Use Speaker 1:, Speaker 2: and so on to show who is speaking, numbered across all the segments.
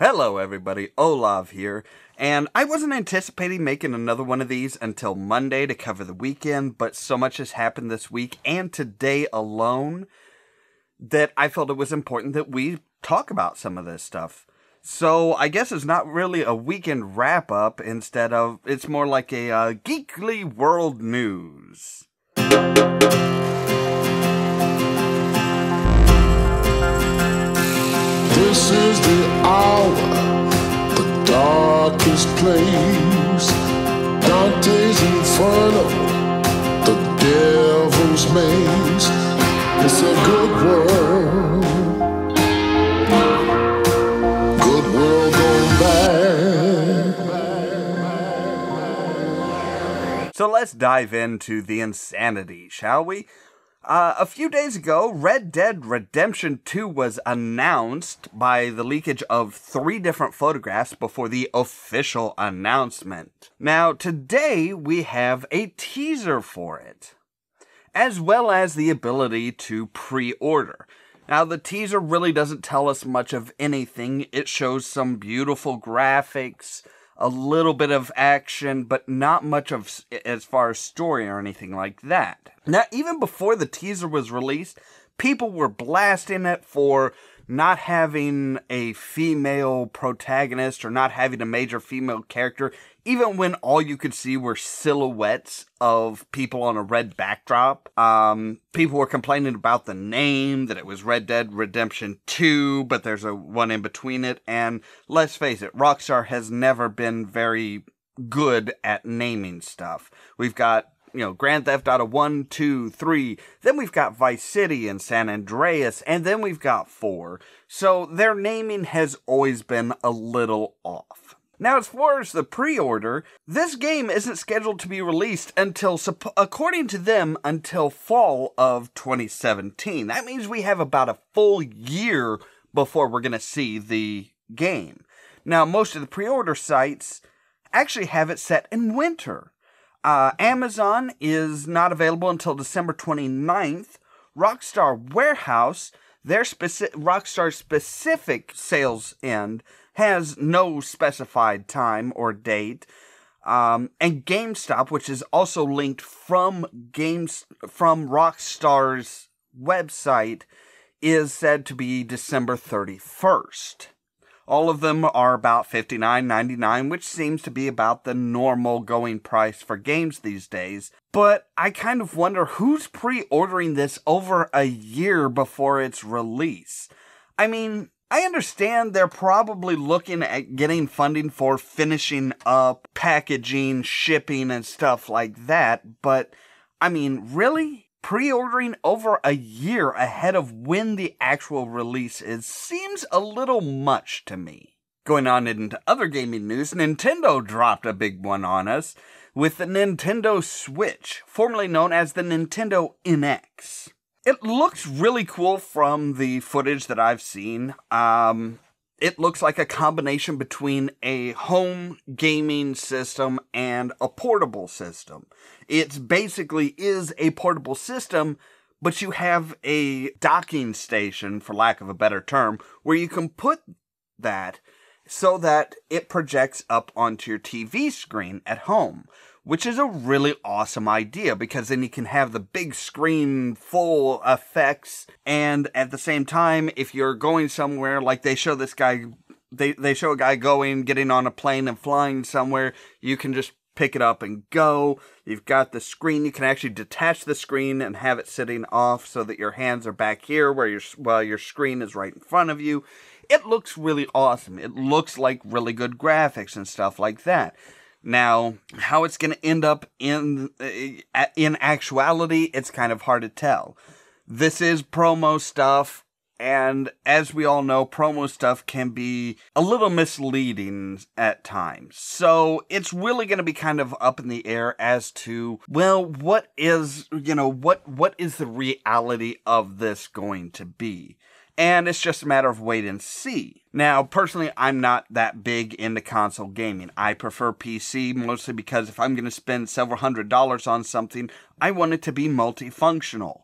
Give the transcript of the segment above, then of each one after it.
Speaker 1: Hello everybody, Ollamh here, and I wasn't anticipating making another one of these until Monday to cover the weekend, but so much has happened this week and today alone that I felt it was important that we talk about some of this stuff. So I guess it's not really a weekend wrap-up, instead of, it's more like a Geekly World News.
Speaker 2: This is the hour, the darkest place. Dante's Inferno, the devil's maze. It's a good world, good world gone bad.
Speaker 1: So let's dive into the insanity, shall we? A few days ago, Red Dead Redemption 2 was announced by the leakage of 3 different photographs before the official announcement. Now, today we have a teaser for it, as well as the ability to pre-order. Now, the teaser really doesn't tell us much of anything. It shows some beautiful graphics, a little bit of action, but not much of as far as story or anything like that. Now, even before the teaser was released, people were blasting it for not having a female protagonist or not having a major female character, even when all you could see were silhouettes of people on a red backdrop. People were complaining about the name, that it was Red Dead Redemption 2, but there's a one in between it, and let's face it, Rockstar has never been very good at naming stuff. We've got Grand Theft Auto 1, 2, 3, then we've got Vice City and San Andreas, and then we've got 4. So their naming has always been a little off. Now, as far as the pre-order, this game isn't scheduled to be released until, according to them, until fall of 2017. That means we have about a full year before we're going to see the game. Now, most of the pre-order sites actually have it set in winter. Amazon is not available until December 29th. Rockstar Warehouse, Rockstar's specific sales end, has no specified time or date. And GameStop, which is also linked from Rockstar's website, is said to be December 31st. All of them are about $59.99, which seems to be about the normal going price for games these days. But I kind of wonder who's pre-ordering this over a year before its release. I mean, I understand they're probably looking at getting funding for finishing up, packaging, shipping, and stuff like that. But, I mean, really? Pre-ordering over a year ahead of when the actual release is seems a little much to me. Going on into other gaming news, Nintendo dropped a big one on us with the Nintendo Switch, formerly known as the Nintendo NX. It looks really cool from the footage that I've seen. It looks like a combination between a home gaming system and a portable system. It basically is a portable system, but you have a docking station, for lack of a better term, where you can put that so that it projects up onto your TV screen at home, which is a really awesome idea, because then you can have the big screen full effects, and at the same time, if you're going somewhere, like they show this guy, they show a guy getting on a plane and flying somewhere, you can just pick it up and go. You've got the screen, you can actually detach the screen and have it sitting off so that your hands are back here while your screen is right in front of you. It looks really awesome. It looks like really good graphics and stuff like that. Now, how it's going to end up in actuality, it's kind of hard to tell. This is promo stuff, and as we all know, promo stuff can be a little misleading at times. So it's really going to be kind of up in the air as to, well, what is the reality of this going to be? and it's just a matter of wait and see. Now, personally, I'm not that big into console gaming. I prefer PC, mostly because if I'm going to spend several $100s on something, I want it to be multifunctional.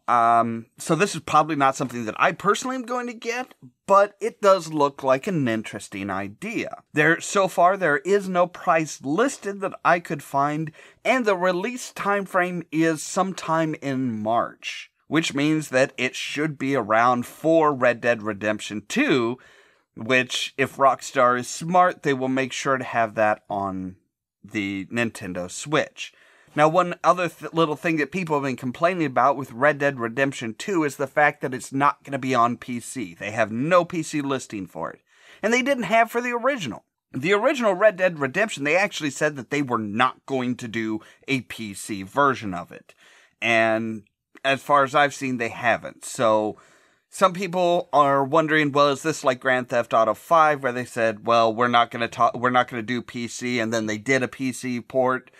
Speaker 1: So this is probably not something that I personally am going to get, but it does look like an interesting idea. So far, there is no price listed that I could find, and the release timeframe is sometime in March, which means that it should be around for Red Dead Redemption 2, which, if Rockstar is smart, they will make sure to have that on the Nintendo Switch. Now, one other little thing that people have been complaining about with Red Dead Redemption 2 is the fact that it's not going to be on PC. They have no PC listing for it. And they didn't have for the original. The original Red Dead Redemption, they actually said that they were not going to do a PC version of it. And as far as I've seen, they haven't. So some people are wondering, well, is this like Grand Theft Auto 5, where they said, well, we're not going to do PC, and then they did a PC port?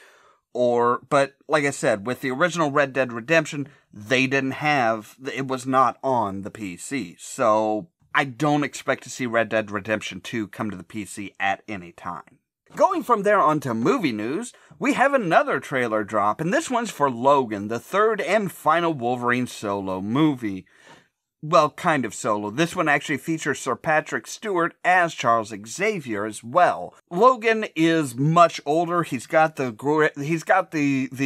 Speaker 1: But like I said, with the original Red Dead Redemption, it was not on the PC. So I don't expect to see Red Dead Redemption 2 come to the PC at any time. Going from there on to movie news, we have another trailer drop, and this one's for Logan, the third and final Wolverine solo movie. Well, kind of solo. This one actually features Sir Patrick Stewart as Charles Xavier as well. Logan is much older. He's got the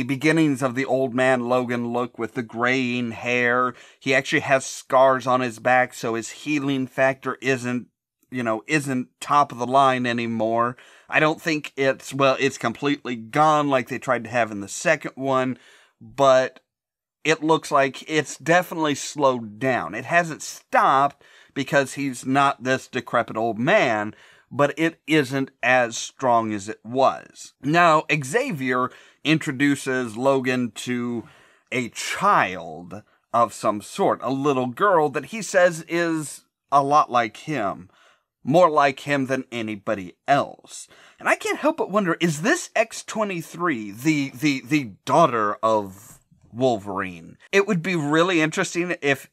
Speaker 1: beginnings of the old man Logan look with the graying hair. He actually has scars on his back, so his healing factor isn't top of the line anymore. I don't think it's completely gone like they tried to have in the second one, but it looks like it's definitely slowed down. It hasn't stopped because he's not this decrepit old man, but it isn't as strong as it was. Now, Xavier introduces Logan to a child of some sort, a little girl that he says is a lot like him. More like him than anybody else. And I can't help but wonder, is this X-23 the daughter of Wolverine? It would be really interesting if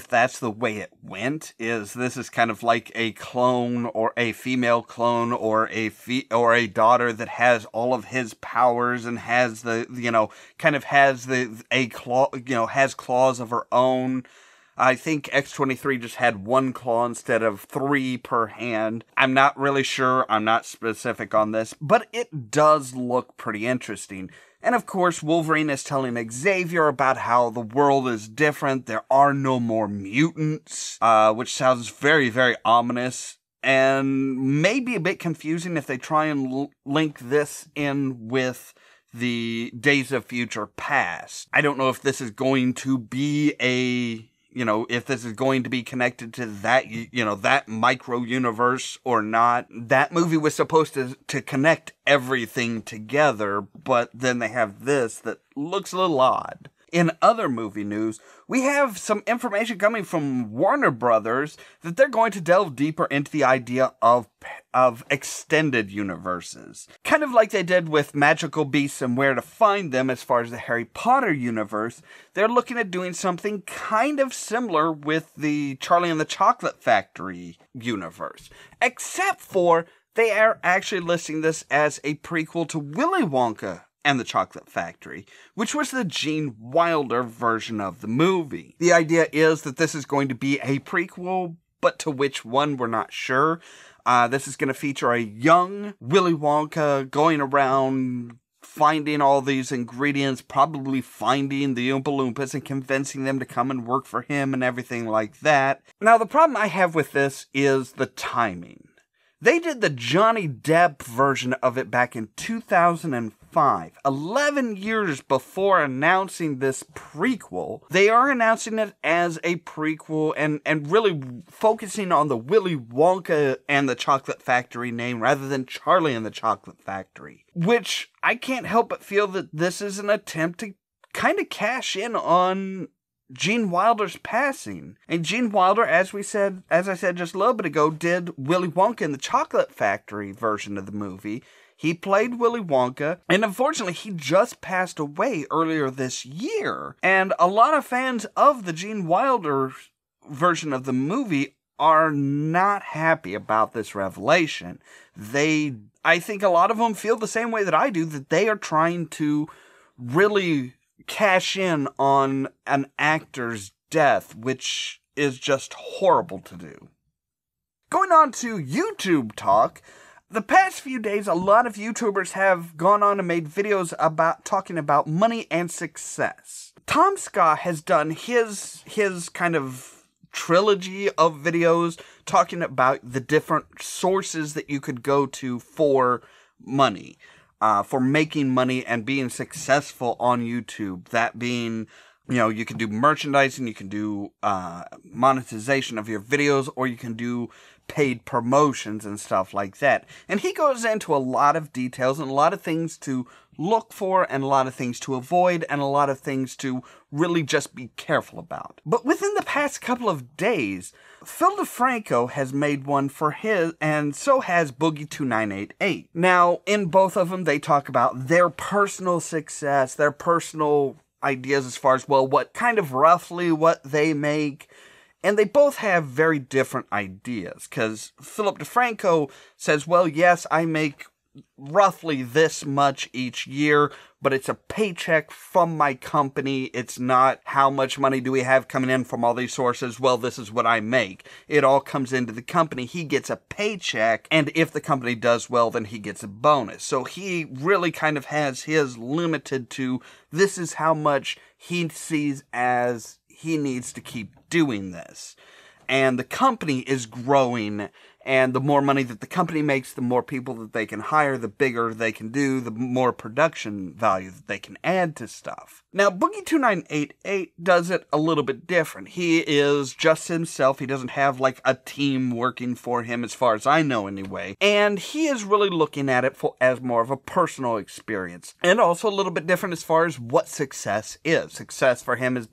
Speaker 1: that's the way it went. This is kind of like a clone or a female clone or a daughter that has all of his powers and has has claws of her own. I think X-23 just had one claw instead of 3 per hand. I'm not really sure. I'm not specific on this, but it does look pretty interesting. And of course, Wolverine is telling Xavier about how the world is different. There are no more mutants, which sounds very, very ominous. And maybe a bit confusing if they try and link this in with the Days of Future Past. I don't know if this is going to be if this is going to be connected to that, that micro universe or not. That movie was supposed to connect everything together, but then they have this that looks a little odd. In other movie news, we have some information coming from Warner Brothers that they're going to delve deeper into the idea of extended universes. Kind of like they did with Magical Beasts and Where to Find Them as far as the Harry Potter universe, they're looking at doing something kind of similar with the Charlie and the Chocolate Factory universe. Except for they are actually listing this as a prequel to Willy Wonka and the Chocolate Factory, which was the Gene Wilder version of the movie. The idea is that this is going to be a prequel, but to which one, we're not sure. This is going to feature a young Willy Wonka going around finding all these ingredients, probably finding the Oompa Loompas and convincing them to come and work for him and everything like that. Now, the problem I have with this is the timing. They did the Johnny Depp version of it back in 2005. 11 years before announcing this prequel, they are announcing it as a prequel and really focusing on the Willy Wonka and the Chocolate Factory name rather than Charlie and the Chocolate Factory. Which I can't help but feel that this is an attempt to kind of cash in on Gene Wilder's passing. And Gene Wilder, as I said just a little bit ago, did Willy Wonka in the Chocolate Factory version of the movie. He played Willy Wonka, and unfortunately, he just passed away earlier this year. And a lot of fans of the Gene Wilder version of the movie are not happy about this revelation. I think a lot of them feel the same way that I do, that they are trying to really cash in on an actor's death, which is just horrible to do. Going on to YouTube talk, the past few days, a lot of YouTubers have gone on and made videos about talking about money and success. Tom Scott has done his kind of trilogy of videos talking about the different sources that you could go to for money, for making money and being successful on YouTube. That being, you can do merchandising, you can do monetization of your videos, or you can do paid promotions and stuff like that. And he goes into a lot of details and a lot of things to look for and a lot of things to avoid and a lot of things to really just be careful about. But within the past couple of days, Phil DeFranco has made one for his, and so has Boogie2988. Now, in both of them, they talk about their personal success, their personal ideas as far as, well, what kind of roughly what they make. And they both have very different ideas, because Philip DeFranco says, well, yes, I make roughly this much each year, but it's a paycheck from my company. It's not how much money do we have coming in from all these sources. Well, this is what I make. It all comes into the company. He gets a paycheck, and if the company does well, then he gets a bonus. So he really kind of has his limited to, this is how much he sees as he needs to keep doing this. And the company is growing, and the more money that the company makes, the more people that they can hire, the bigger they can do, the more production value that they can add to stuff. Now, Boogie2988 does it a little bit different. He is just himself. He doesn't have like a team working for him, as far as I know anyway. And he is really looking at it as more of a personal experience. And also a little bit different as far as what success is. Success for him is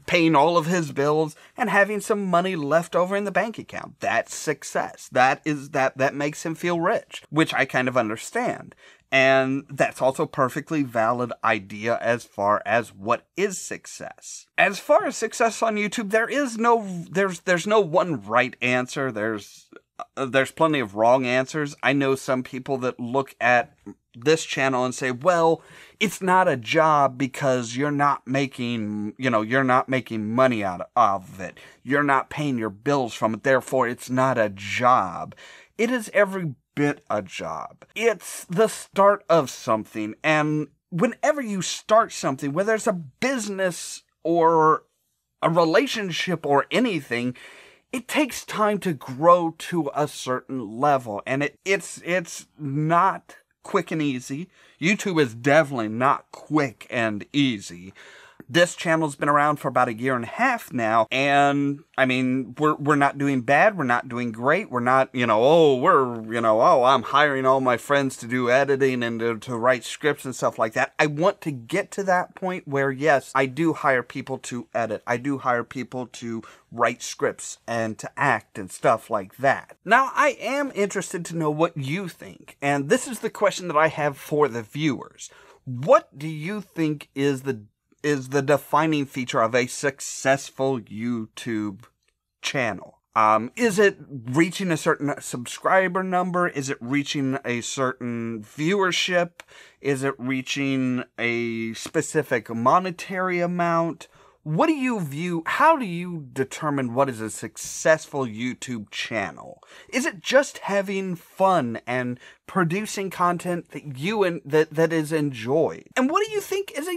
Speaker 1: paying all of his bills and having some money left over in the bank account. That's success. That makes him feel rich, which I kind of understand. And that's also a perfectly valid idea as far as what is success. As far as success on YouTube, there's no one right answer. There's plenty of wrong answers. I know some people that look at this channel and say, well, it's not a job because you're not making money out of it. You're not paying your bills from it. Therefore, it's not a job. It is every bit a job. It's the start of something. And whenever you start something, whether it's a business or a relationship or anything, it takes time to grow to a certain level. And it's not quick and easy. YouTube is definitely not quick and easy. This channel's been around for about 1.5 years now, and I mean, we're not doing bad, we're not doing great, we're not, I'm hiring all my friends to do editing and to write scripts and stuff like that. I want to get to that point where, yes, I do hire people to edit, I do hire people to write scripts and to act and stuff like that. Now, I am interested to know what you think, and this is the question that I have for the viewers. What do you think is the defining feature of a successful YouTube channel? Is it reaching a certain subscriber number? Is it reaching a certain viewership? Is it reaching a specific monetary amount? What do you view? How do you determine what is a successful YouTube channel? Is it just having fun and producing content that is enjoyed? And what do you think is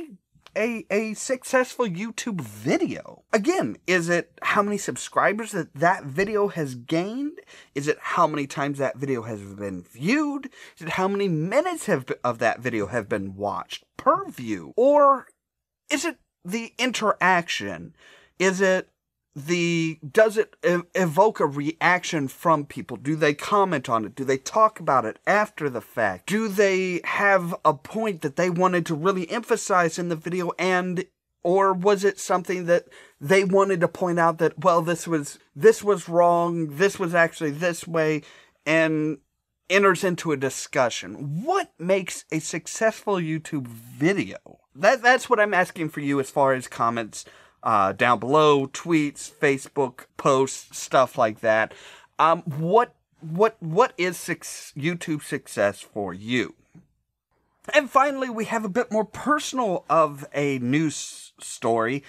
Speaker 1: a successful YouTube video? Again, is it how many subscribers that video has gained? Is it how many times that video has been viewed? Is it how many minutes of that video have been watched per view? Or is it the interaction? Does it evoke a reaction from people? Do they comment on it? Do they talk about it after the fact? Do they have a point that they wanted to really emphasize in the video, or was it something that they wanted to point out that, well, this was wrong, this was actually this way, and enters into a discussion? What makes a successful YouTube video? That's what I'm asking for you as far as comments down below, tweets, Facebook posts, stuff like that. What is YouTube success for you? And finally, we have a bit more personal of a news story.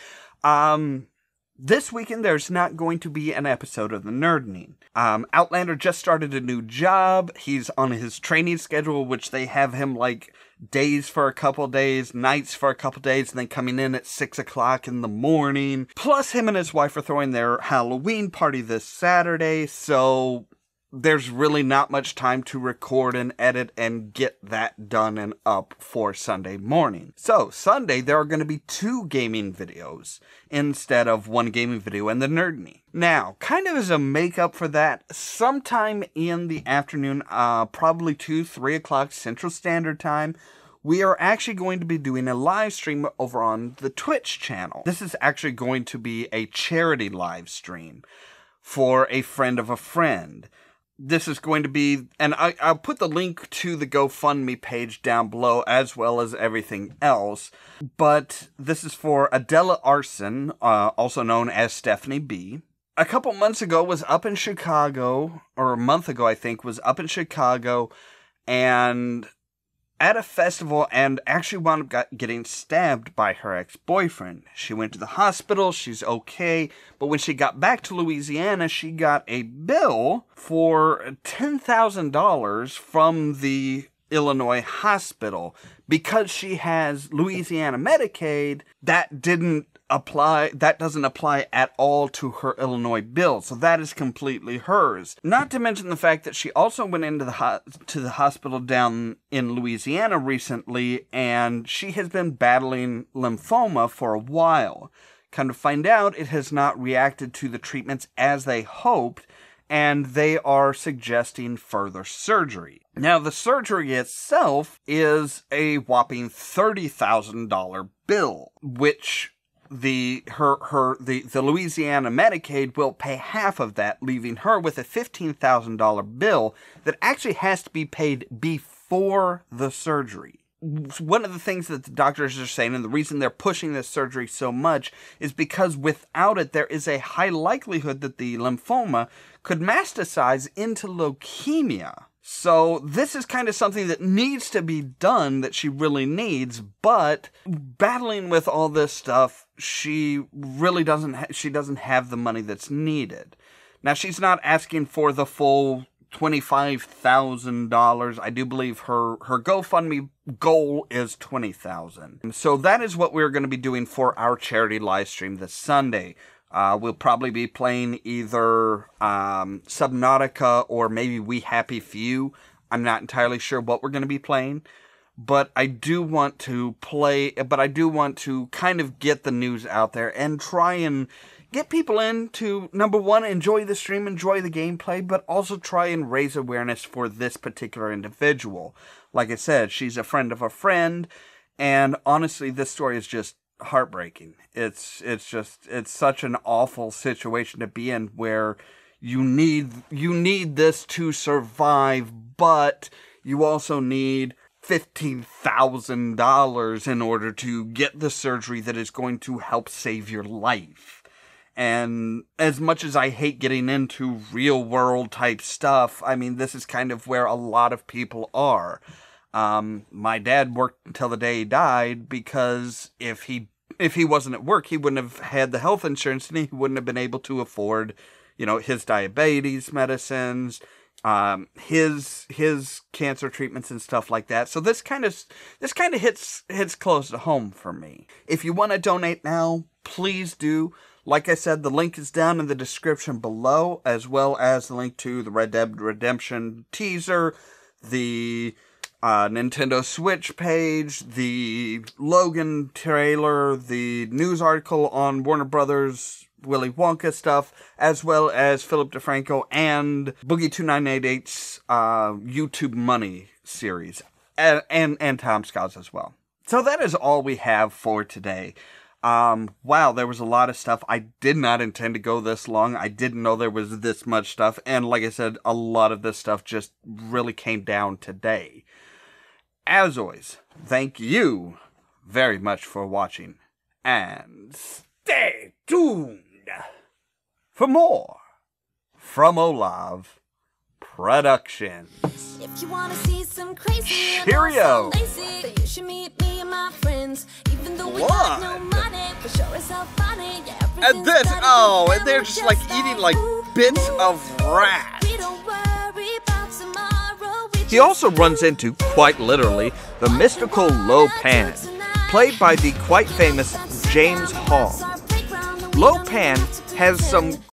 Speaker 1: This weekend, there's not going to be an episode of The Nerding. Outlander just started a new job. He's on his training schedule, which they have him like days for a couple days, nights for a couple days, and then coming in at 6 o'clock in the morning. Plus, him and his wife are throwing their Halloween party this Saturday, so there's really not much time to record and edit and get that done and up for Sunday morning. So, Sunday, there are going to be 2 gaming videos instead of 1 gaming video and the Nerding. Now, kind of as a makeup for that, sometime in the afternoon, probably 2-3 o'clock Central Standard Time, we are actually going to be doing a live stream over on the Twitch channel. This is actually going to be a charity live stream for a friend of a friend. This is going to be, and I'll put the link to the GoFundMe page down below as well as everything else. But this is for Adela Arson, also known as Stephanie B. A couple months ago was up in Chicago, or a month ago I think, was up in Chicago and at a festival and actually wound up getting stabbed by her ex-boyfriend. She went to the hospital, she's okay, but when she got back to Louisiana, she got a bill for $10,000 from the Illinois hospital. Because she has Louisiana Medicaid, that doesn't apply at all to her Illinois bill, so that is completely hers. Not to mention the fact that she also went into the hospital down in Louisiana recently, and she has been battling lymphoma for a while. Kind of find out it has not reacted to the treatments as they hoped, and they are suggesting further surgery. Now, the surgery itself is a whopping $30,000 bill, which the Louisiana Medicaid will pay half of that, leaving her with a $15,000 bill that actually has to be paid before the surgery. One of the things that the doctors are saying, and the reason they're pushing this surgery so much, is because without it, there is a high likelihood that the lymphoma could metastasize into leukemia. So this is kind of something that needs to be done, that she really needs, but battling with all this stuff, she really doesn't have the money that's needed. Now, she's not asking for the full $25,000. I do believe her GoFundMe goal is $20,000. So that is what we're going to be doing for our charity live stream this Sunday. We'll probably be playing either Subnautica or maybe We Happy Few. I'm not entirely sure what we're going to be playing, but I do want to kind of get the news out there and try and get people in to, number one, enjoy the stream, enjoy the gameplay, but also try and raise awareness for this particular individual. Like I said, she's a friend of a friend, and honestly, this story is just heartbreaking. It's such an awful situation to be in, where you need this to survive, but you also need $15,000 in order to get the surgery that is going to help save your life. And as much as I hate getting into real world type stuff, I mean, this is kind of where a lot of people are. My dad worked until the day he died, because if he wasn't at work, he wouldn't have had the health insurance, and he wouldn't have been able to afford, his diabetes medicines, his cancer treatments and stuff like that. So this kind of hits close to home for me. If you want to donate now, please do. Like I said, the link is down in the description below, as well as the link to the Red Dead Redemption teaser, the Nintendo Switch page, the Logan trailer, the news article on Warner Brothers Willy Wonka stuff, as well as Philip DeFranco and Boogie2988's YouTube Money series, and Tom Scott's as well. So that is all we have for today. Wow, there was a lot of stuff. I did not intend to go this long. I didn't know there was this much stuff. And like I said, a lot of this stuff just really came down today. As always, thank you very much for watching. And Stay tuned for more from Ollamh Productions.
Speaker 3: If you wanna see some crazy
Speaker 1: Cheerio.
Speaker 3: then you should meet me and my friends. Even though we got no money, for sure it's so funny. Yeah,
Speaker 1: And this, and they're just like eating like bits of rat.
Speaker 3: We don't worry about tomorrow.
Speaker 4: He also runs into, quite literally, the mystical Logan, played by the quite famous James Hong. Logan has some